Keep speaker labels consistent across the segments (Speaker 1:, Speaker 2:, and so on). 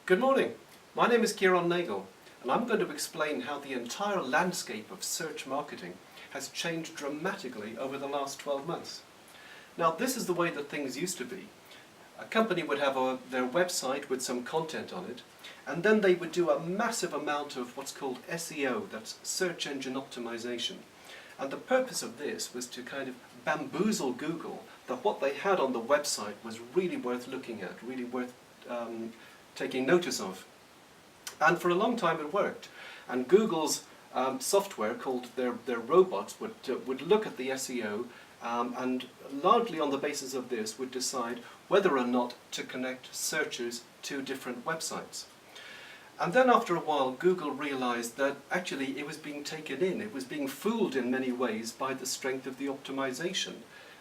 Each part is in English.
Speaker 1: Good morning, my name is Ciaran Nagle and I'm going to explain how the entire landscape of search marketing has changed dramatically over the last 12 months. Now this is the way that things used to be. A company would have their website with some content on it, and then they would do a massive amount of what's called SEO, that's search engine optimization. And the purpose of this was to kind of bamboozle Google that what they had on the website was really worth looking at, really worth taking notice of. And for a long time it worked. And Google's software called their robots would look at the SEO and largely on the basis of this would decide whether or not to connect searchers to different websites. And then after a while Google realized that actually it was being taken in, it was being fooled in many ways by the strength of the optimization.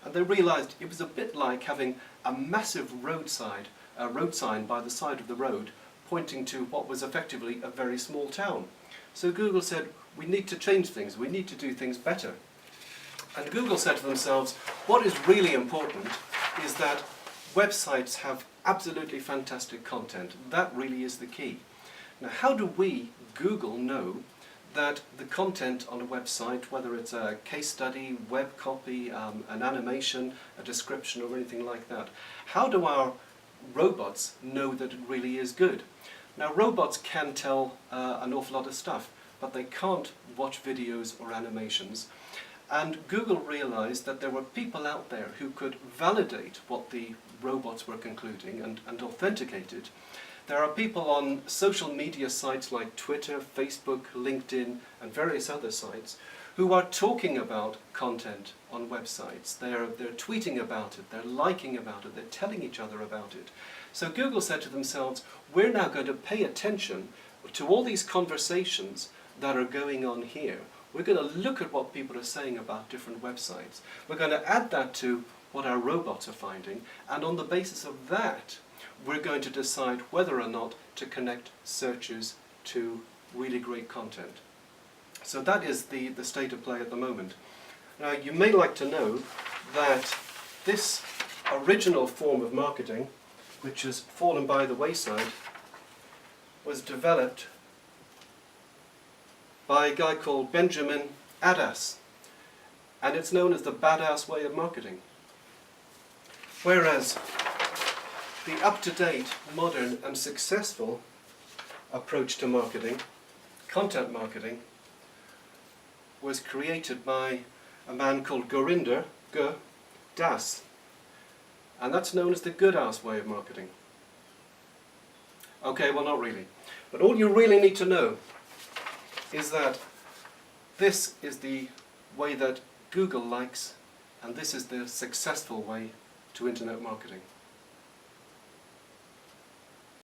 Speaker 1: And they realized it was a bit like having a massive road sign by the side of the road pointing to what was effectively a very small town. So Google said, we need to change things, we need to do things better. And Google said to themselves, what is really important is that websites have absolutely fantastic content. That really is the key. Now how do we, Google, know that the content on a website, whether it's a case study, web copy, an animation, a description or anything like that, how do our robots know that it really is good? Now robots can tell an awful lot of stuff, but they can't watch videos or animations. And Google realized that there were people out there who could validate what the robots were concluding and authenticate it. There are people on social media sites like Twitter, Facebook, LinkedIn and various other sites who are talking about content on websites. They're tweeting about it, they're liking about it, they're telling each other about it. So Google said to themselves, we're now going to pay attention to all these conversations that are going on here. We're going to look at what people are saying about different websites. We're going to add that to what our robots are finding, and on the basis of that, we're going to decide whether or not to connect searchers to really great content. So that is the state of play at the moment. Now you may like to know that this original form of marketing, which has fallen by the wayside, was developed by a guy called Benjamin Adass, and it's known as the badass way of marketing. Whereas the up-to-date, modern and successful approach to marketing, content marketing, was created by a man called Gurinder G. Das, and that's known as the good-ass way of marketing. Okay, well not really, but all you really need to know is that this is the way that Google likes, and this is the successful way to internet marketing.